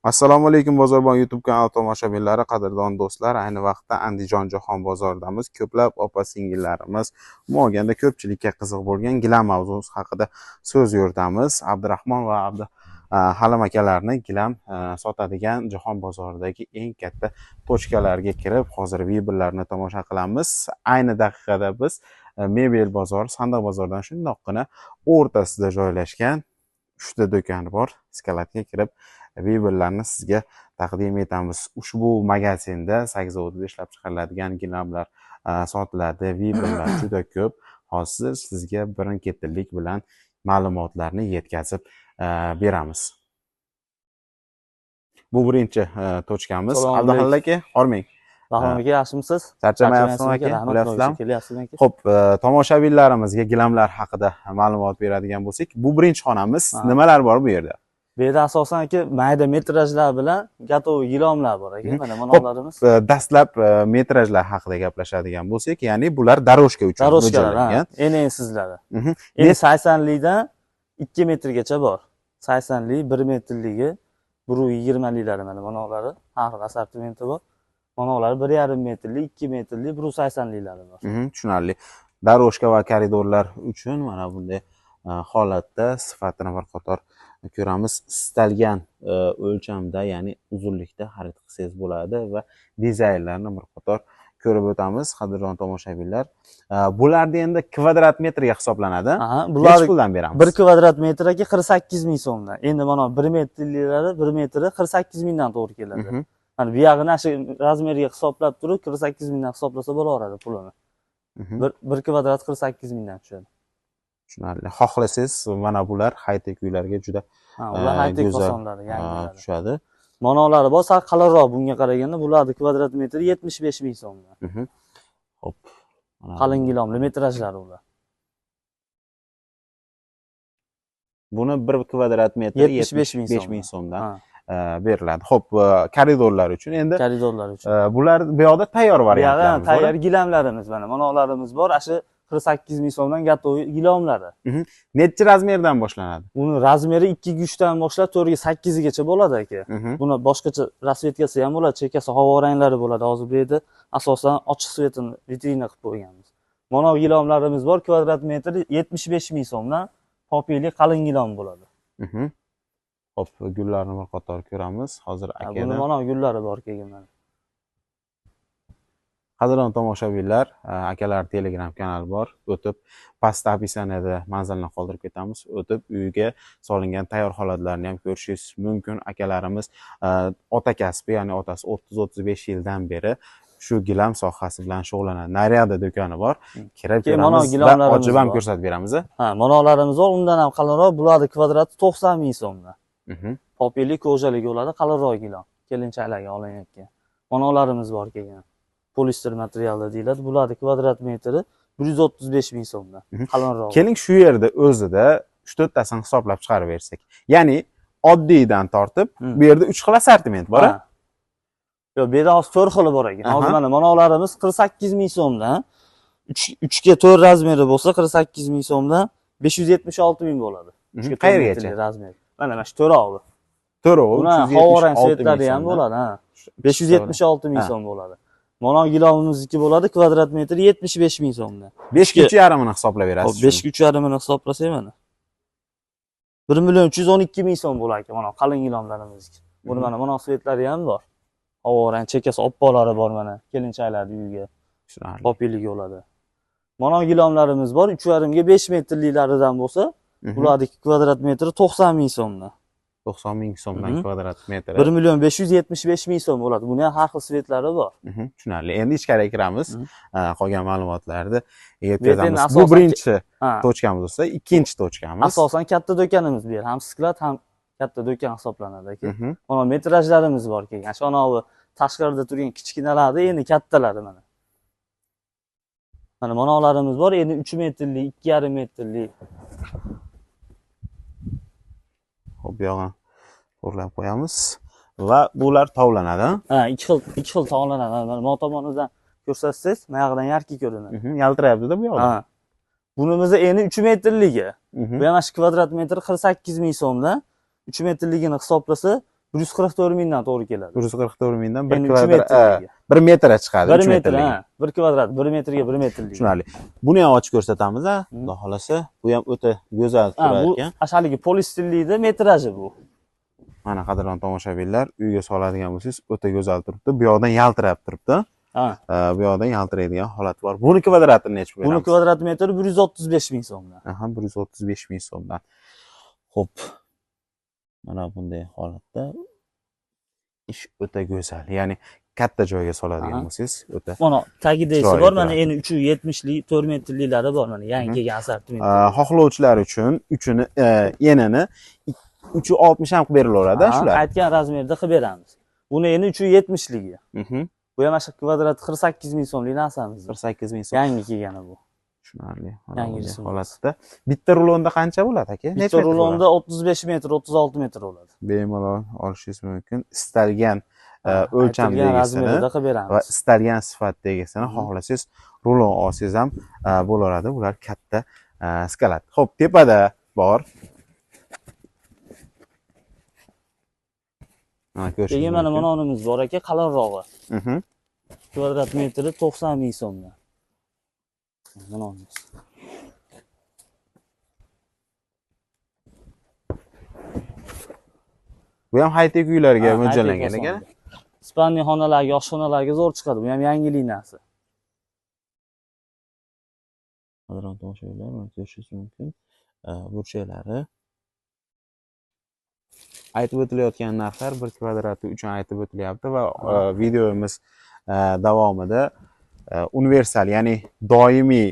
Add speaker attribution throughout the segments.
Speaker 1: Assalomu alaykum Bozorbon YouTube kanali tomoshabinlari, qadrdon do'stlar. Ayni vaqtda Andijon Jahon bozoridamiz. Ko'plab opa-singillarimiz olganda ko'pchilikka qiziq bo'lgan gilam mavzusi haqida so'z yuritamiz. Abdurahmon va Halim akalarni gilam sotadigan Jahon bozoridagi eng katta tochkalarga kirib, hozir videolarni tomosha qilamiz. Ayni daqiqada biz mebel bozori, sandiq bozoridan shundoqqina o'rtasida joylashgan 3 ta do'kon bor. Skalatga kirib videolarni sizga taqdim etamiz. Ushbu magazinda 8 ishlab chiqariladigan gilamlar sotiladi. Videolar juda ko'p. Hozir sizga birin-ketinlik bilan ma'lumotlarni yetkazib beramiz. Bu birinchi tochkamiz. Abduhalil aka, hormang.
Speaker 2: Rahmat aka, yaxshimisiz?
Speaker 1: Charchamayapsizmi aka?
Speaker 2: Bo'lyapsizmi?
Speaker 1: Xo'p, tomoshabinlarimizga gilamlar haqida ma'lumot beradigan bo'lsak, bu birinchi xonamiz. Nimalar bor bu yerda?
Speaker 2: Bu yerda asosan aka mayda metrajlar bilan gatoviy gilamlar bor aka. Mana monolarimiz.
Speaker 1: Dastlab metrajlar haqida gaplashadigan bo'lsak, ya'ni bular daroshka uchun
Speaker 2: mo'ljallangan. Ensizlari. Endi 80 likdan 2 metrgacha bor. 80 lik, 1 metrligi, 120 liklari mana monolari, har xil assortimenti bor. Monolari 1,5 metrlik, 2 metrlik, 180 liklari bor.
Speaker 1: Tushunarli. Daroshka va koridorlar uchun mana bunday holatda sifatini bir qator ko'ramiz. Istalgan o'lchamda, ya'ni uzunlikda xarid qilsangiz bo'ladi va dizaynlarni bir qator ko'rib o'tamiz, qadrdon tomoshabinlar. Bularni endi kvadrat metrga hisoblanadi. Bular puldan beramiz.
Speaker 2: 1 kvadrat metrga 48 ming so'mdan. Endi mana 1 metrliklari 1 metri 48 mingdan to'g'ri keladi. Mana bu yog'ini shu razmeriga hisoblab turib 48 mingdan hisoblasa bo'laveradi pulini. 1 kvadrat 48 mingdan tushadi.
Speaker 1: Tushunarli. Xohlasangiz mana bular high-tech uylarga juda
Speaker 2: ular high-tech osonlari, yangilari.
Speaker 1: Tushadi.
Speaker 2: Monolari bor, sal qalinroq bunga qaraganda, bularning kvadrat metri 75 ming so'mdan.
Speaker 1: Xo'p.
Speaker 2: Qalin gilamli metrajlari ular.
Speaker 1: Buni 1 kvadrat metri 75 ming so'mdan beriladi. Xo'p, koridorlar uchun endi bular bu yoqda tayyor variantlarimiz bor.
Speaker 2: Tayyor gilamlarimiz mana monolarimiz bor. Shu 48 ming so'mdan gatoviy gilamlari.
Speaker 1: Necha razmerdan boshlanadi?
Speaker 2: Uni razmeri 2 3 dan boshlab 4 ga 8 gacha bo'ladi aka. Buni boshqacha rasvetkasi ham bo'ladi, chekkasi havo ranglari bo'ladi. Hozir bu yerda asosan ochiq svetini vitrina qilib qo'yganmiz. Mono gilamlarimiz bor, kvadrat metri 75 ming so'mdan popeli qalin gilam bo'ladi.
Speaker 1: Xo'p, gullarni bir qator ko'ramiz. Hozir akadan.
Speaker 2: Buni mono gullari bor kelgan mana.
Speaker 1: Qadrdon tomoshabinlar, akalar Telegram kanali bor. O'tib pastda opisaniyada manzilni qoldirib ketamiz. O'tib uyga solingan tayyor holatlarni ham ko'rishingiz mumkin. Akalarimiz ota kasbi, ya'ni otasi 30-35 yildan beri shu gilam sohasi bilan shug'ullanadi. Nariyada do'koni bor. Kirib kelamiz va ochib ham ko'rsatib beramiz.
Speaker 2: Monolarimiz bor, undan ham qalinroq. Bularning kvadrati 90 ming so'mdan. Popeli ko'jalik bo'ladi, qalinroq gilam. Kelinchaklarga olinayotgan. Monolarimiz bor kelgan. Polister materialda deyiladi. Bularning kvadrat metri 135 ming so'mdan. Qalinroq.
Speaker 1: Keling shu yerda o'zida 3-4 tasini hisoblab chiqarib bersak. Ya'ni oddiydan tortib, bu yerda 3 xil assortiment bor.
Speaker 2: Yo'q, bu yerda 4 xili bor ekan. Hozir mana monolarimiz 48 ming so'mdan. 3 ga 4 razmeri bo'lsa 48 ming so'mdan 576 ming bo'ladi.
Speaker 1: Qayergacha
Speaker 2: razmer? Mana shu to'rovi.
Speaker 1: Buni
Speaker 2: havo rang svetlari ham bo'ladi, 576 ming so'm bo'ladi. Mono gilamimizniki bo'ladi, kvadrat metri 75 ming so'mdan.
Speaker 1: 5 ga 3,5 ni hisoblab berasiz.
Speaker 2: 5 ga 3,5 ni hisoblasak mana 1,312 ming so'm bo'lar ekan mana qalin gilamlarimizniki. Buni mana mono svetlari ham bor. Havo rang chekkasi oppoqlari bor mana, kelinchaklarni uyiga.
Speaker 1: Tushunarli.
Speaker 2: Popiligi bo'ladi. Mono gilamlarimiz bor, 3,5 ga 5 metrliklaridan bo'lsa, bularning kvadrat metri 90 ming so'mdan.
Speaker 1: 90 ming so'mdan kvadrat metri.
Speaker 2: 1,575 ming so'm bo'ladi. Buni ham har xil svetlari bor.
Speaker 1: Tushunarli. Endi ichkariga kiramiz. Qolgan ma'lumotlarni yetkazamiz. Bu birinchi tochkamiz bo'lsa, ikkinchi tochkamiz.
Speaker 2: Asosan katta do'konimiz bu yer. Ham sklad, ham katta do'kon hisoblanadi aka. Mana metrajlarimiz bor kelgan. Shu anavi tashqarida turgan kichkinalarni endi kattalari mana. Mana monolarimiz bor, endi 3 metrlik, 2,5 metrlik.
Speaker 1: Xo'p, bu yoqni to'g'rilab qo'yamiz va bular tovlanadi.
Speaker 2: Ikki xil tovlanadi. Mana bu tomonidan ko'rsatsangiz, bu yoqdan yarki ko'rinadi.
Speaker 1: Yaltirayapti-da bu yoqda.
Speaker 2: Bunimizni endi 3 metrligi. Bu ham shu kvadrat metri 48 ming so'mdan. 3 metrligini hisoblasa 144 mingdan to'g'ri keladi.
Speaker 1: 144 mingdan 1
Speaker 2: Endi 3
Speaker 1: kvadrat,
Speaker 2: metrligiga.
Speaker 1: 1 metr chiqadi.
Speaker 2: 1
Speaker 1: 3
Speaker 2: metr,
Speaker 1: metrlik.
Speaker 2: ha. 1 kvadrat, 1 metrga 1 metrlik.
Speaker 1: Tushunarli. Buni ham ochib ko'rsatamiz, ha. Xudo xolasa, bu ham o'ta go'zal turar
Speaker 2: Bu
Speaker 1: ekan.
Speaker 2: ashaligi polistillikda metraji bu.
Speaker 1: Mana qadrli tomoshabinlar, uyga soladigan bo'lsangiz, o'ta go'zal turibdi. Bu yoqdan yaltirab turibdi. Bu yoqdan yaltiraydigan holat bor. Buni kvadratini necha beramiz?
Speaker 2: Buni kvadrat metri 135 ming so'mdan.
Speaker 1: Aha, 135 ming so'mdan. Xo'p. Mana bunday holatda ish o'ta go'zal. Ya'ni katta joyga soladigan bo'lsangiz, o'ta.
Speaker 2: Mana tagida esa bor, mana endi 370 lik, 4 metrliklari bor, mana yangi kelgan assortiment.
Speaker 1: Xohlovchilar uchun enini 360 ham qilib berilaveradi, shular.
Speaker 2: Aytgan razmerda qilib beramiz. Buni endi 370 ligi. Bu ham mana kvadrat 48 ming so'mlik narsamiz.
Speaker 1: 48 ming so'm.
Speaker 2: Yangi kelgani bu.
Speaker 1: Tushunarli. Yangi holatda. Bitta rulonda qancha bo'ladi aka?
Speaker 2: Bitta rulonda 35 metr, 36 metr bo'ladi.
Speaker 1: Bemalol olishingiz mumkin. Istalgan o'lchamdagisini
Speaker 2: qilib beramiz
Speaker 1: va istalgan sifatdagisini xohlasangiz rulon olsangiz ham bo'laveradi. Ular katta skalat. Xo'p, tepada bor.
Speaker 2: Keyin mana bunonimiz bor aka, qalinrog'i. Kvadrat metri 90 ming so'mdan. Bunonimiz.
Speaker 1: Bu ham high-tech uylarga mo'ljallangan ekan.
Speaker 2: Spanli xonalarga, oshxonalarga zo'r chiqadi. Bu ham yangilik narsa.
Speaker 1: Qadrli tomoshabinlar, mana ko'rishingiz mumkin. Burchaklari aytib o'tilayotgan narxlar 1 kvadrati uchun aytib o'tilyapti va videomiz davomida universal, ya'ni doimiy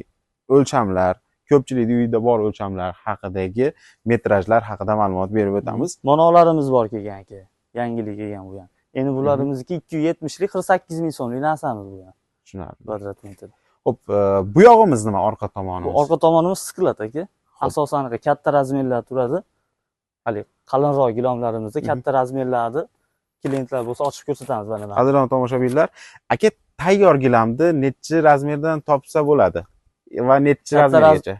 Speaker 1: o'lchamlar, ko'pchilik uyida bor o'lchamlar haqidagi metrajlar haqida ma'lumot berib o'tamiz.
Speaker 2: Monolarimiz bor kelgan aka. Yangilik kelgan bu ham. Endi bularimizniki 270 lik 48 ming so'mlik narsamiz bu ham.
Speaker 1: Tushunarli.
Speaker 2: Kvadrat metr.
Speaker 1: Xo'p, bu yog'imiz nima? Orqa tomonimiz.
Speaker 2: Bu orqa tomonimiz sklat aka. Asosan katta razmerlar turadi. Hali qalinroq gilamlarimizda katta razmerlarni klientlar bo'lsa ochib ko'rsatamiz mana.
Speaker 1: Qadrli tomoshabinlar, aka tayyor gilamni necha razmerdan topsa bo'ladi va necha razmergacha?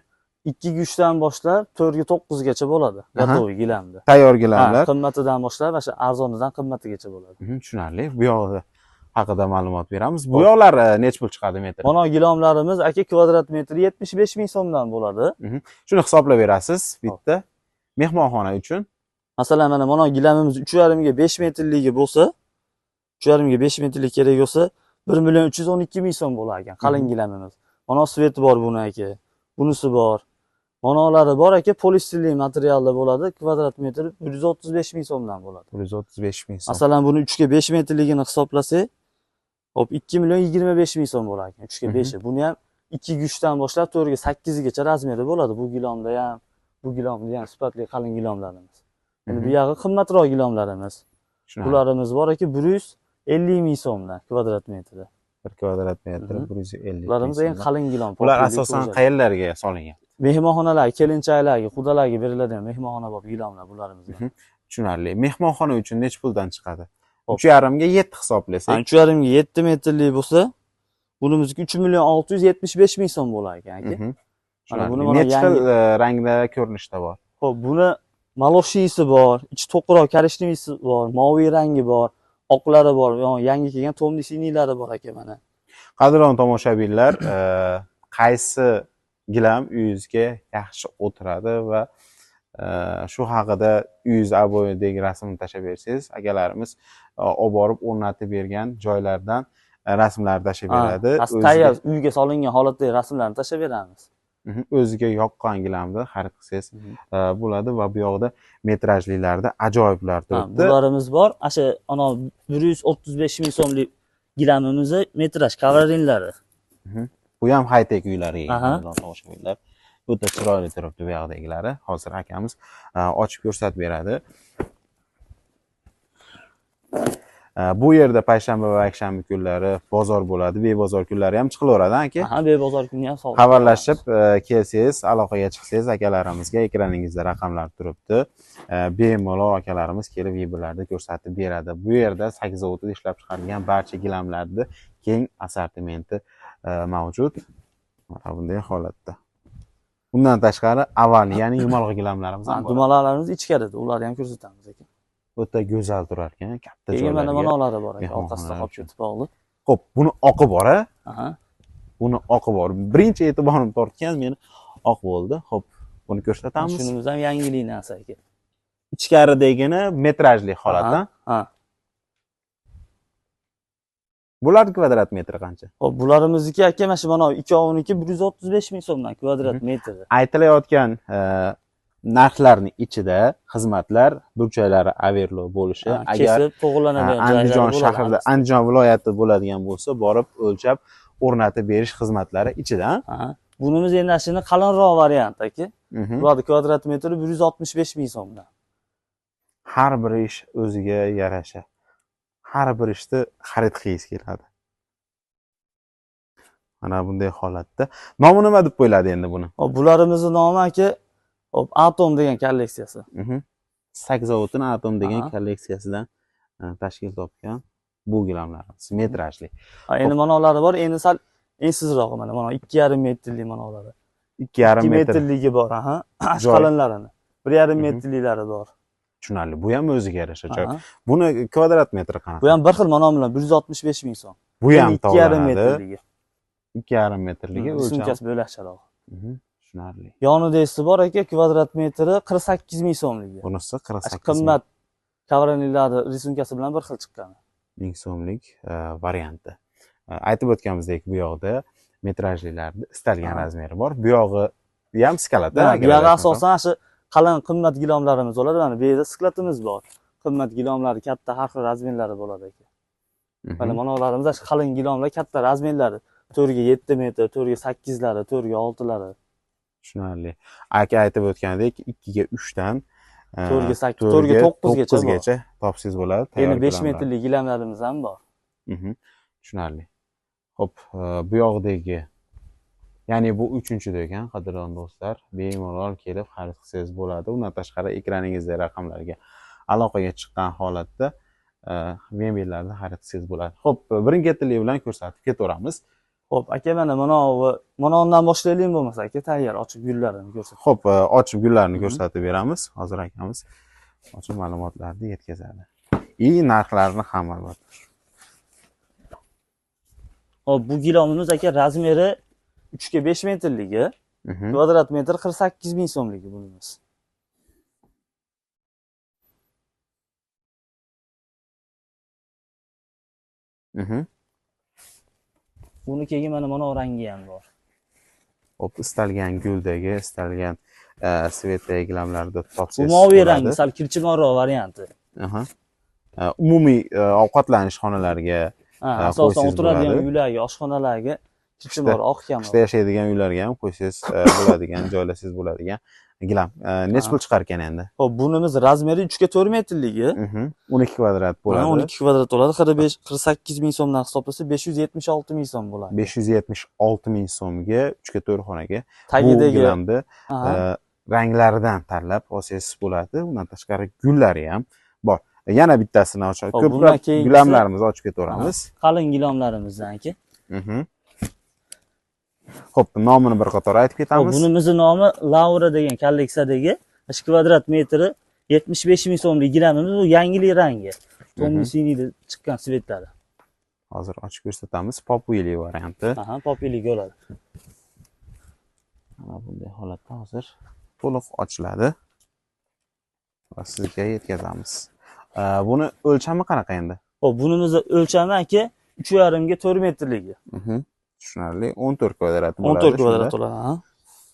Speaker 2: 2 dan boshlab 4 ga 9 gacha bo'ladi. Gotovoy gilamda.
Speaker 1: Tayyor gilamlar.
Speaker 2: Qimmatidan boshlab o'sha arzonidan qimmatigacha bo'ladi.
Speaker 1: Tushunarli. Bu yog'i haqida ma'lumot beramiz. Bu yog'lar necha pul chiqadi metr?
Speaker 2: Mana gilamlarimiz aka kvadrat metri 75 ming so'mdan bo'ladi.
Speaker 1: Shuni hisoblab berasiz bitta mehmonxona uchun.
Speaker 2: Masalan, mana gilamimiz 3,5 ga 5 metrligi bo'lsa, 3,5 ga 5 metrlik kerak bo'lsa, 1 million 312 ming so'm bo'lar ekan qalin gilamimiz. Mana sveti bor buni aka. Bunisi bor. Manolari bor aka, polistirlen materialda bo'ladi. Kvadrat metri 135 ming so'mdan bo'ladi.
Speaker 1: 135 ming so'm.
Speaker 2: Masalan, buni 3 ga 5 metrligini hisoblasak, hop 2 million 25 ming so'm bo'lar ekan. 3 ga 5. Buni ham 2 dan boshlab 4 ga 8 gacha razmeri bo'ladi. Bu gilamda ham, bu gilamda ham sifatli qalin gilamlarimiz. Endi bu yog'i qimmatroq gilamlarimiz. Bularimiz bor aka, 150 ming so'mdan kvadrat metri.
Speaker 1: 1 kvadrat metri 150.
Speaker 2: Bularimiz eng qalin gilam.
Speaker 1: Bular asosan qayerlarga solingan?
Speaker 2: Mehmonxonalar, kelinchaklarga, qudalarga beriladigan mehmonxona bor gilamlar bularimiz.
Speaker 1: Tushunarli. Mehmonxona uchun necha puldan chiqadi? 3,5 ga 7 hisoblasak.
Speaker 2: 3,5 ga 7 metrlik bo'lsa, bunimizniki 3 million 675 ming so'm bo'lar ekan aka.
Speaker 1: Buni necha xil rangda, ko'rinishda bor?
Speaker 2: Xo'p, buni maloshisi bor, ichi to'qroq korishnemisi bor, moviy rangi bor, oqlari bor, yangi kelgan tomli siniylari bor aka mana.
Speaker 1: Qadrli tomoshabinlar, qaysi gilam uyingizga yaxshi o'tiradi va shu haqida uyingiz aboyidagi rasmni tashlab bersangiz, akalarimiz olib borib o'rnatib bergan joylardan rasmlar tashlab beradi.
Speaker 2: Tayyor uyga solingan holatdagi rasmlarni tashlab beramiz.
Speaker 1: O'ziga yoqqan gilamni xarid qilsangiz bo'ladi va bu yoqda metrajlilarda ajoyiblar turibdi.
Speaker 2: Bularimiz bor. Asha 135 ming so'mlik gilamimiz metraj kavarinlari.
Speaker 1: Bu ham high-tech uylarga tomoshabinlar. O'ta chiroyli turibdi bu yoqdagilari. Hozir akamiz ochib ko'rsatib beradi. Bu yerda payshanba va yakshanba kunlari bozor bo'ladi. Bebozor kunlari ham chiqilaveradi, aka.
Speaker 2: Bebozor kuni ham sog'.
Speaker 1: Xabarlashib kelsangiz, aloqaga chiqsangiz akalarimizga ekraningizda raqamlar turibdi. Bemalol akalarimiz kelib yebilarda ko'rsatib beradi. Bu yerda 8 zavodda ishlab chiqarilgan barcha gilamlarni keng assortimenti mavjud. Mana bunday holatda. Bundan tashqari avval, ya'ni yumaloq gilamlarimiz ham bor.
Speaker 2: Yumaloqlarimiz ichkarida, ularni ham ko'rsatamiz aka.
Speaker 1: o'ta go'zal turar ekan, katta
Speaker 2: Keyin mana
Speaker 1: joylarga.
Speaker 2: manolari bor ekan,
Speaker 1: mehmonxonalar
Speaker 2: orqasida qolib
Speaker 1: uchun.
Speaker 2: ketib qoldi.
Speaker 1: Xo'p, buni oqi bor a?
Speaker 2: Aha.
Speaker 1: Buni oqi bor. Birinchi e'tiborim tortgan meni oq bo'ldi. Xo'p, buni ko'rsatamiz.
Speaker 2: Shunimiz ham yangilik narsa aka.
Speaker 1: Ichkaridagini metrajli holat a?
Speaker 2: Ha.
Speaker 1: Bular kvadrat metri qancha?
Speaker 2: Xo'p, bularimizniki aka mana shu mana ikkoviniki 135 ming so'mdan kvadrat metri.
Speaker 1: Aytilayotgan narxlarning ichida xizmatlar burchaklari averlo bo'lishi, agar
Speaker 2: kesib to'g'rilanadigan
Speaker 1: Andijon
Speaker 2: joylari
Speaker 1: shahrida, Andijon viloyatida bo'ladigan bo'lsa, borib o'lchab, o'rnatib berish xizmatlari ichida.
Speaker 2: Bunimiz endi shuni qalinroq variant aka. Bularni kvadrat metri 165 ming so'mdan.
Speaker 1: Har bir ish o'ziga yarasha. Har bir ishni xarid qilgisi keladi. Mana bunday holatda. Nomi nima deb qo'yiladi endi buni?
Speaker 2: Hop, bularimizni nomi aka, hop, Atom degan kolleksiyasi.
Speaker 1: Sakzavotun Atom degan kolleksiyasidan tashkil topgan bu gilamlarimiz, metrajli.
Speaker 2: Endi manolari bor, endi sal ensizroq mana 2,5 metrlik manolari.
Speaker 1: 2,5 metr.
Speaker 2: metrligi bor, qalinlarini. 1,5 metrliklari bor.
Speaker 1: Tushunarli. Bu ham o'ziga yarasha joy. Buni kvadrat metri qanaqa?
Speaker 2: Bu ham bir xil mano bilan 165 ming so'm.
Speaker 1: Bu ham
Speaker 2: 2,5 metrligi.
Speaker 1: 2,5 metrligi o'lcham.
Speaker 2: Sumkasi bo'lakcharoq.
Speaker 1: Tushunarli.
Speaker 2: Yonida esa bor aka, kvadrat metri 48 ming so'mligi.
Speaker 1: Bunisi 48
Speaker 2: qimmat kavranilari risumkasi bilan bir xil chiqqan.
Speaker 1: 1000 so'mlik varianti. Aytib o'tganimizdek, bu yoqda metrajlilarda istalgan razmeri bor. Bu yog'i ham skalada.
Speaker 2: Bu yog'i asosan shu qalin qimmat gilomlarimiz bo'ladi. Mana bu yerda sklatimiz bor. Qimmat gilomlari katta har xil razmerlari bo'ladi aka. Mana manolarimiz shu qalin gilomlar katta razmerlari. 4 ga 7 metr, 4 ga 8 lari, 4 ga 6 lari.
Speaker 1: Tushunarli. Aka aytib o'tgandek 2 ga 3 dan
Speaker 2: 4 ga 8, 4 ga 9 gacha
Speaker 1: topsangiz bo'ladi.
Speaker 2: Endi 5 metrlik gilamlarimiz ham bor.
Speaker 1: Tushunarli. Xo'p, bu yoqdagi, ya'ni bu 3-chi ekan, qadrdon do'stlar, bemalol kelib xarid qilsangiz bo'ladi. Undan tashqari ekraningizdagi raqamlarga aloqaga chiqqan holatda mebellarni xarid qilsangiz bo'ladi. Xo'p, birin-ketinlik bilan ko'rsatib ketaveramiz.
Speaker 2: Xo'p, aka mana manondan boshlaylik bo'lmasa aka, tayyor ochiq gullarini ko'rsatib.
Speaker 1: Xo'p, ochiq gullarni ko'rsatib beramiz. Hozir akamiz ochiq ma'lumotlarni yetkazadi. Narxlarini ham albatta.
Speaker 2: Hop, bu gilomimiz aka razmeri 3 ga 5 metrligi, kvadrat metr 48 ming so'mligi bunimiz. Buni keyin mana rangi ham bor.
Speaker 1: Hop, istalgan guldagi, istalgan svetdagi gilamlarda topsangiz.
Speaker 2: Bu moviy rangi, sal kirchimoroq varianti.
Speaker 1: Umumiy ovqatlanish xonalariga,
Speaker 2: asosan o'tiradigan uylarga, oshxonalarga kirchimoroq oq ham.
Speaker 1: Qishda yashaydigan uylarga ham qo'ysangiz bo'ladigan, joylasangiz bo'ladigan gilam. Necha pul chiqar ekan endi?
Speaker 2: Xo'p, bunimiz razmeri 3 ga 4 metrligi.
Speaker 1: 12 kvadrat bo'ladi.
Speaker 2: 12 kvadrat bo'ladi. 48 ming so'mdan hisoblasa 576 ming so'm bo'ladi.
Speaker 1: 576 ming so'mga 3 ga 4 xonaga
Speaker 2: tagidagi
Speaker 1: gilamni ranglaridan tanlab olsangiz bo'ladi. Undan tashqari gullari ham bor. Yana bittasini ochib, ko'proq gilamlarimizni ochib ketaveramiz.
Speaker 2: Qalin gilomlarimizdan aka.
Speaker 1: Xo'p, nomini bir qator aytib ketamiz.
Speaker 2: Bunimizning nomi Laura degan kolleksiyadagi 1 kvadrat metri 75 ming so'mlik gilamimiz, bu yangilik rangi. Tomlisinida chiqqan svetlari.
Speaker 1: Hozir ochib ko'rsatamiz. Populi varianti.
Speaker 2: Populi bo'ladi.
Speaker 1: Mana bunday holatda hozir to'liq ochiladi va sizga yetkazamiz. Buni o'lchami qanaqa endi?
Speaker 2: Xo'p, bunimizning o'lchami aka 3,5 ga 4 metrligi.
Speaker 1: Tushunarli. 14 kvadrat bo'ladi.
Speaker 2: 14 kvadrat bo'ladi,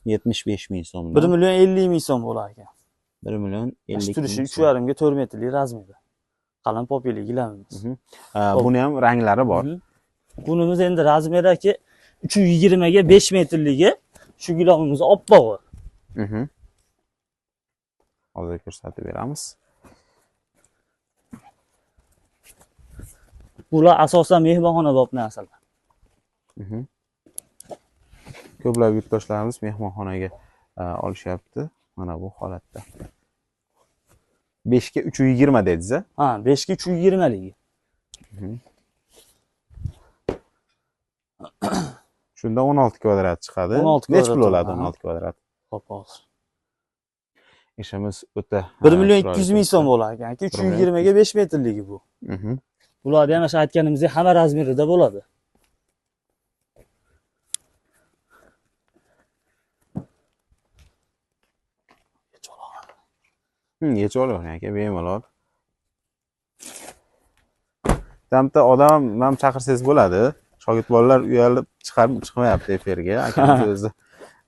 Speaker 1: 75 ming so'm.
Speaker 2: 1 million 50 ming so'm bo'lar ekan.
Speaker 1: 1 million 50 ming.
Speaker 2: Turishi 3,5 ga 4 metrlik razmerda. Qalin popeli gilamimiz.
Speaker 1: Buni ham ranglari bor.
Speaker 2: Bunimiz endi razmeri aka 320 ga 5 metrligi. Shu gilamimiz oppog'i.
Speaker 1: Hozir ko'rsatib beramiz.
Speaker 2: Bular asosan mehmonxona bob narsalar.
Speaker 1: Ko'plab yurtdoshlarimiz mehmonxonaga olishyapti. Mana bu holatda. 5 ga 320 dedingiz-a?
Speaker 2: 5 ga 320 ligi.
Speaker 1: Shunda 16 kvadrat chiqadi. Necha pul bo'ladi 16 kvadrat?
Speaker 2: Xo'p, hozir.
Speaker 1: ishimiz o'ta
Speaker 2: 1 million 200 ming so'm bo'lar ekan aka. 320 ga 5 metrligi bu. Bularni ham o'sha aytganimizdek hamma razmerida bo'ladi.
Speaker 1: Yechib olavering aka, bemalol. Bitta odam ham chaqirsangiz bo'ladi. Shogird bolalar uyalib chiqmayapti efirga. Akamiz o'zi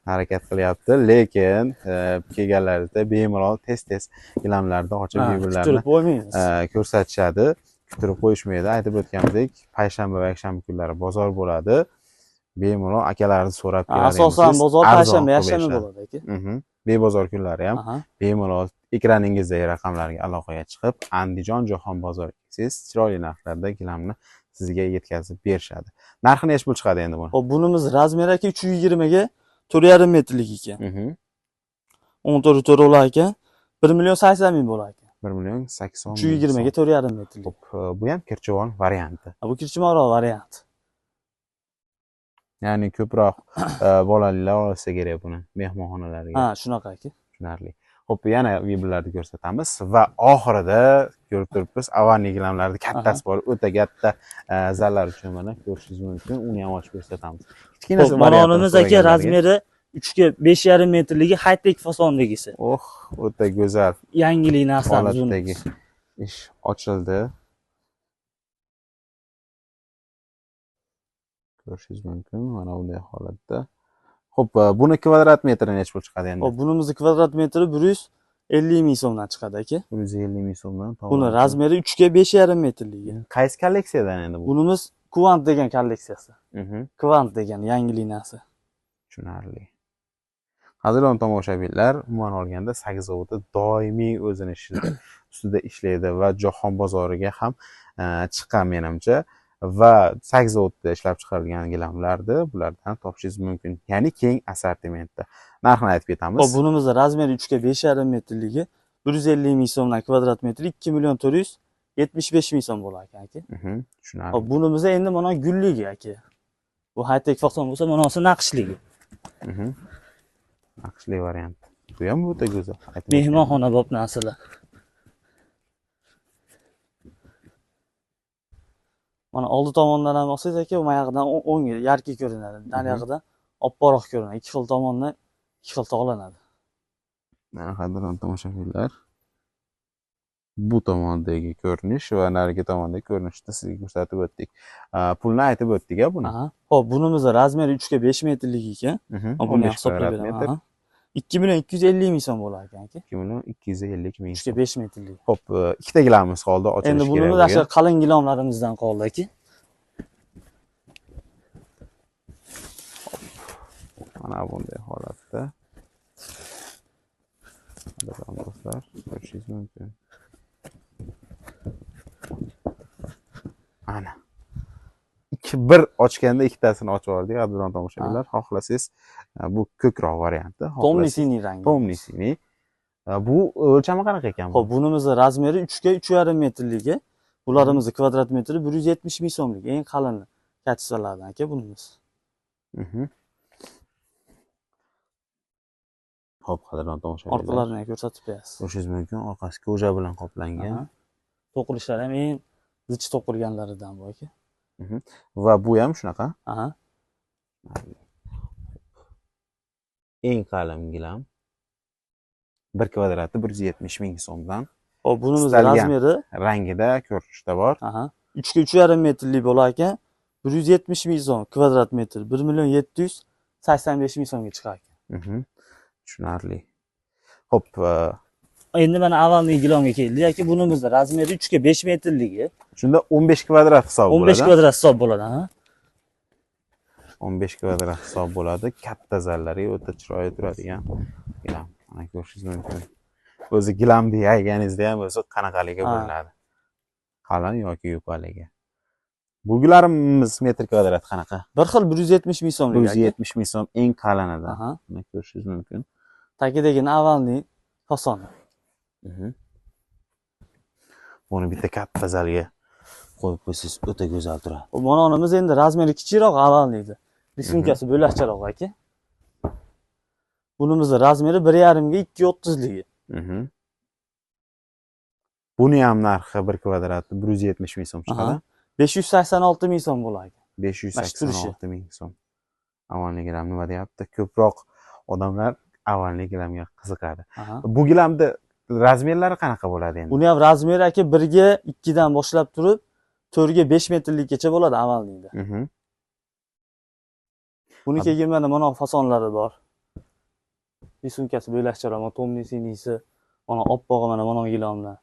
Speaker 1: harakat qilyapti, lekin kelganlarida bemalol tez gilamlarda ochib birbirlarini ko'rsatishadi. Kutirib qo'yishmaydi. Aytib o'tgandek, payshanba va yakshanba kunlari bozor bo'ladi. Bemalol akalarni so'rab keladi.
Speaker 2: Asosan bozor payshanba, yakshanba bo'ladi aka.
Speaker 1: Bebozor kunlari ham bemalol ekraningizdagi raqamlarga aloqaga chiqib, Andijon Jahon bozoriga kelsangiz, chiroyli narxlarda gilamni sizga yetkazib berishadi. Narxi necha pul chiqadi endi buni?
Speaker 2: Hop, bunimiz razmer aka 320 ga 4,5 metrlik ekan. 14 to'rt bo'lar ekan. 1 million 80 ming bo'lar ekan.
Speaker 1: 1 million 80 ming.
Speaker 2: 320 ga 4,5 metrlik.
Speaker 1: Hop, bu ham kirchivon varianti.
Speaker 2: Bu kirchivonroq variant.
Speaker 1: Ya'ni ko'proq bolalar olsa kerak buni mehmonxonalarga.
Speaker 2: Ha, shunaqa aka.
Speaker 1: Tushunarli. Hop, yana mebellarni ko'rsatamiz va oxirida ko'rib turibmiz, avvalgi gilamlarda kattasi bor, o'ta katta zallar uchun mana ko'rishingiz mumkin. Uni ham ochib ko'rsatamiz. Kichkinasi
Speaker 2: Banonimiz aka razmeri 3 ga 5,5 metrligi high-tech fasondagisi.
Speaker 1: Oh, o'ta go'zal.
Speaker 2: Yangilik narsamiz
Speaker 1: holatdagi ish ochildi. Ko'rishingiz mumkin mana bunday holatda. Xo'p, buni kvadrat metri necha pul chiqadi endi?
Speaker 2: Hop, bunimizni kvadrat metri 150 ming so'mdan chiqadi aka.
Speaker 1: 150 ming so'mdan.
Speaker 2: Buni razmeri 3 ga 5,5 metrligi.
Speaker 1: Qaysi kolleksiyadan endi bu?
Speaker 2: Bunimiz Quant degan kolleksiyasi. Quant degan yangilik narsa.
Speaker 1: Tushunarli. Qadrli tomoshabinlar, umuman olganda sakkizovodda doimiy o'zini ustida ishlaydi va jahon bozoriga ham chiqqan menimcha. Va sakkizovodda ishlab chiqarilgan gilamlarni bulardan topishingiz mumkin. Ya'ni keng assortimentda. Narxini aytib ketamiz.
Speaker 2: Hop, bunimiz razmeri 3 ga 5,5 metrligi 150 ming so'mdan kvadrat metri 2 million 475 ming so'm bo'lar ekan aka.
Speaker 1: Tushunarli.
Speaker 2: Hop, bunimiz endi mana gulligi aka. Bu high-tech fason bo'lsa, bunisi naqshligi.
Speaker 1: Naqshli variant. Bu ham o'ta go'zal.
Speaker 2: Mehmonxona bob narsalar. Mana oldi tomondan ham olsangiz aka, bu yoqdan o'ngga yarki ko'rinadi. Naryoqdan oppoqroq ko'rinadi. Ikki xil tomondan ikki xil tog'lanadi.
Speaker 1: Mana qadrli tomoshabinlar. Bu tomondagi ko'rinish va narigi tomondagi ko'rinishni sizga ko'rsatib o'tdik. Pulni aytib o'tdik-a buni.
Speaker 2: Hop, bunimiz razmeri 3 ga 5 metrlik ekan. Buni hisoblab beraman. 2 million 250 ming so'm bo'lar ekan aka.
Speaker 1: 2 million 250 ming.
Speaker 2: 3 ga 5 metrlik.
Speaker 1: Hop, ikkita gilamiz qoldi, ochilishi kerak.
Speaker 2: Endi bunimiz o'sha qalin gilamlarimizdan qoldi aka.
Speaker 1: Mana bunday holatda. Do'stlar, ko'rishingiz mumkin. Ana. Bir ochganda ikkitasini ochib yubordik, qadrli tomoshabinlar. Xohlasangiz bu ko'kroq varianti.
Speaker 2: Tomli siniy rangi.
Speaker 1: Tomli siniy. Bu o'lchami qanaqa ekan?
Speaker 2: Xo'p, bunimiz razmeri 3 ga 3,5 metrligi. Bularimiz kvadrat metri 170 ming so'mlik. Eng qalin katisalardan aka bunimiz.
Speaker 1: Xo'p, qadrli tomoshabinlar.
Speaker 2: Orqalarini ko'rsatib berasiz.
Speaker 1: Ko'rishingiz mumkin, orqasi ko'ja bilan qoplangan.
Speaker 2: To'qilishlar ham eng zich to'qilganlaridan bu aka.
Speaker 1: Va bu ham shunaqa. Eng qalin gilam. 1 kvadrati 170 ming so'mdan.
Speaker 2: Hop, bunimiz razmeri
Speaker 1: rangida, ko'rinishda bor.
Speaker 2: 3 ga 3,5 metrlik bo'lar ekan. 170 ming so'm kvadrat metr 1 million 785 ming so'mga chiqar ekan.
Speaker 1: Tushunarli. Hop,
Speaker 2: endi mana avvalgi gilamga keldik aka. Bunimiz razmeri 3 ga 5 metrligi.
Speaker 1: Shunda 15 kvadrat hisob bo'ladi.
Speaker 2: 15 kvadrat hisob bo'ladi,
Speaker 1: 15 kvadrat hisob bo'ladi. Katta zallari o'ta chiroyli turadigan gilam. Mana ko'rishingiz mumkin. O'zi gilamni yayganingizda ham o'zi qanaqaligi bo'linadi. Qalin yoki yupaligi. Bu gilamimiz metr kvadrat qanaqa?
Speaker 2: Bir xil 170 ming so'mlik.
Speaker 1: 170 ming so'm eng qalinidan. Mana ko'rishingiz mumkin.
Speaker 2: Tagidagi avvalgi fasoni.
Speaker 1: Buni bitta katta zalga qo'yib qo'ysangiz o'ta go'zal turadi.
Speaker 2: Banonimiz endi razmeri kichikroq avvalgida. Risimkasi bo'lakcharoq aka. Bunimiz razmeri 1,5 ga 2,30 ligi.
Speaker 1: Buni ham narxi 1 kvadrati 170 ming so'm chiqadi.
Speaker 2: 586 ming so'm bo'ladi.
Speaker 1: 586 ming so'm. Avvalgi gilam nima deyapti? Ko'proq odamlar avvalgi gilamga qiziqadi. Bu gilamda razmerlari qanaqa bo'ladi endi?
Speaker 2: Buni ham razmeri aka 1 ga 2 dan boshlab turib 4 ga 5 metrlikgacha bo'ladi avvalgida. Buni keyin mana fasonlari bor. Risunkasi bo'ylashcharoq, mana tomli sinisi, mana oppog'i mana gilamlar.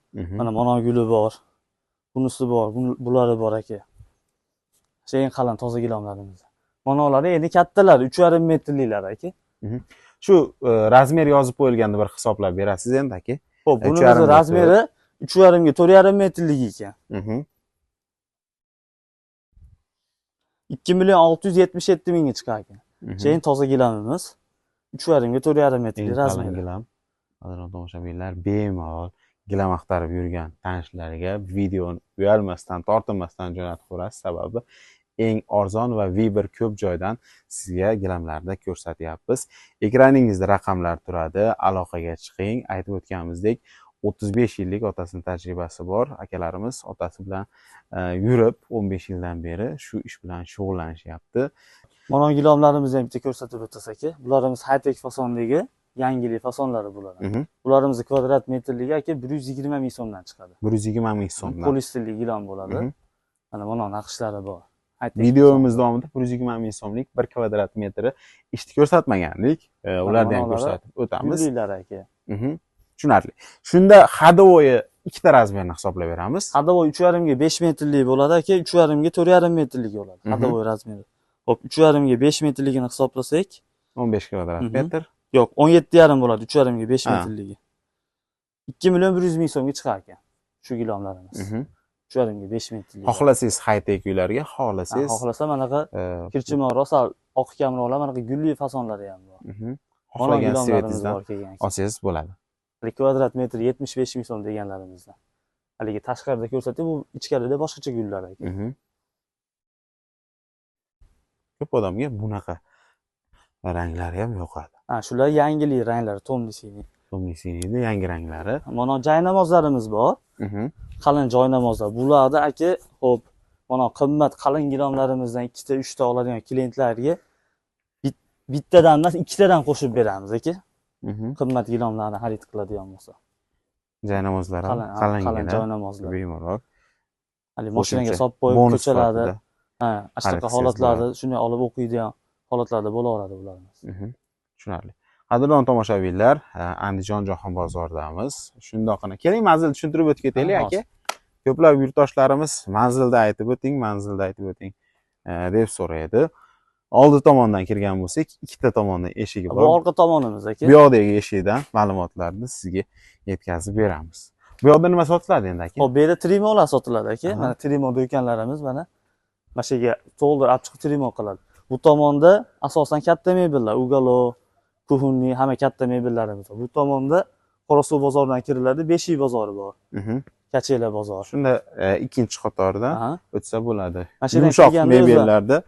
Speaker 2: Mana guli bor. Bunisi bor, bulari bor aka. Eng qalin toza gilamlarimiz. Manolari endi kattalar 3,5 metrliklar aka.
Speaker 1: Shu razmer yozib qo'yilganini bir hisoblab berasiz endi aka.
Speaker 2: Xo'p, buning razmeri 3,5 ga 4,5 metrlik ekan. 2 million 677 mingga chiqar ekan. Keyin toza gilamimiz 3,5 ga 4,5 metrlik razmer
Speaker 1: gilam. Qadrli tomoshabinlar, bemalol gilam axtarib yurgan tanishlariga videoni uyalmasdan, tortinmasdan jo'natib qo'yasiz. Sababi eng arzon va Viber ko'p joydan sizga gilamlarni ko'rsatyapmiz. Ekraningizda raqamlar turadi, aloqaga chiqing. Aytib o'tganimizdek, 35 yillik otasinin tajribasi bor. Akalarimiz otasi bilan yurib 15 yildan beri shu ish bilan shug'ullanishyapti.
Speaker 2: Mana gilamlarimizni ham bitta ko'rsatib o'tsak aka. Bularimiz high-tech fasondagi yangilik fasonlari bo'ladi. Bularimiz kvadrat metrligi aka 120 ming so'mdan chiqadi.
Speaker 1: 120 ming so'mdan.
Speaker 2: Polistirli gilam bo'ladi. Mana naqshlari bor.
Speaker 1: Videomiz davomida 120 ming so'mlik 1 kvadrat metri ishni ko'rsatmagandik. Ularni ham ko'rsatib o'tamiz.
Speaker 2: Gullilar aka.
Speaker 1: Tushunarli. Shunda hadovoyi ikkita razmerni hisoblab beramiz.
Speaker 2: Hadovoy 3,5 ga 5 metrlik bo'ladi aka, 3,5 ga 4,5 metrlik bo'ladi. Hadovoy razmeri. Xo'p, 3,5 ga 5 metrligini hisoblasak,
Speaker 1: 15 kvadrat metr.
Speaker 2: Yo'q, 17,5 bo'ladi 3,5 ga 5 metrligi. 2 million 100 ming so'mga chiqar ekan shu gilamlarimiz. 3,5 ga 5 metrlik.
Speaker 1: Xohlasangiz high-tech uylarga, xohlasangiz
Speaker 2: xohlasa manaqa kirchimor, rosa oq kamroqlar, manaqa gulli fasonlari ham bor.
Speaker 1: Xohlagan svetingizdan olsangiz bo'ladi.
Speaker 2: Kvadrat metr 75 ming so'm deganlarimizdan. Haligi tashqarida ko'rsatib, bu ichkarida boshqacha gullar ekan.
Speaker 1: Ko'p odamga bunaqa ranglari ham yoqadi.
Speaker 2: Shular yangilik ranglari, tomli siniy.
Speaker 1: Tomli siniyda yangi ranglari.
Speaker 2: Mana joynamozlarimiz bor. Qalin joynamozlar. Bularda aka, xo'p, mana qimmat qalin gilamlarimizdan 2 ta, 3 ta oladigan klientlarga bittadan emas, 2 tadan qo'shib beramiz aka. Qimmat gilamlarni xarid qiladigan bo'lsa.
Speaker 1: Joynamozlar ham qalin
Speaker 2: joynamozlar.
Speaker 1: Bemalol.
Speaker 2: Hali mashinaga solib qo'yib ko'chalarda, ashtaqa holatlarda shunday olib o'qiydigan holatlarda bo'laveradi bularimiz.
Speaker 1: Tushunarli. Qadrli tomoshabinlar, Andijon Jahon bozoridamiz. Shundoqina keling manzilni tushuntirib o'tib ketaylik aka. Ko'plab yurtdoshlarimiz manzilda aytib o'ting deb so'raydi. Oldi tomondan kirgan bo'lsak, ikkita tomondan eshigi bor.
Speaker 2: Bu orqa tomonimiz aka.
Speaker 1: Bu yoqdagi eshikdan ma'lumotlarni sizga yetkazib beramiz. Bu yoqda nima sotiladi endi aka?
Speaker 2: Xo'p, bu yerda trimolar sotiladi aka. Mana trimo do'konlarimiz mana shu yerga to'ldir olib chiqib trimo qiladi. Bu tomonda asosan katta mebellar, ugalov, kuhunli, hamma katta mebellarimiz bor. Bu tomonda Qorasuv bozoridan kiriladi, Beshiy bozori bor. Kachela bozori.
Speaker 1: Shunda ikkinchi qatordan o'tsa bo'ladi. Yumshoq mebellarda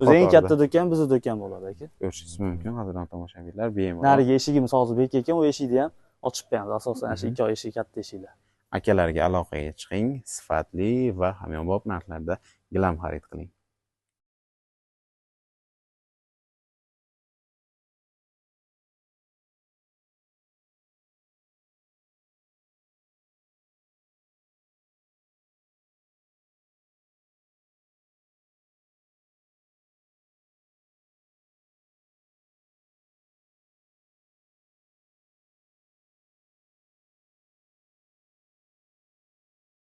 Speaker 2: o'zi eng katta do'kon bizning do'kon bo'ladi aka.
Speaker 1: Ko'rishingiz mumkin, qadrli tomoshabinlar, bemalol.
Speaker 2: Narigi eshigimiz hozir bek ekan, u eshikni ham ochib qo'yamiz. Asosan shu ikki eshik katta eshiklar.
Speaker 1: Akalarga aloqaga chiqing, sifatli va hamyonbop narxlarda gilam xarid qiling.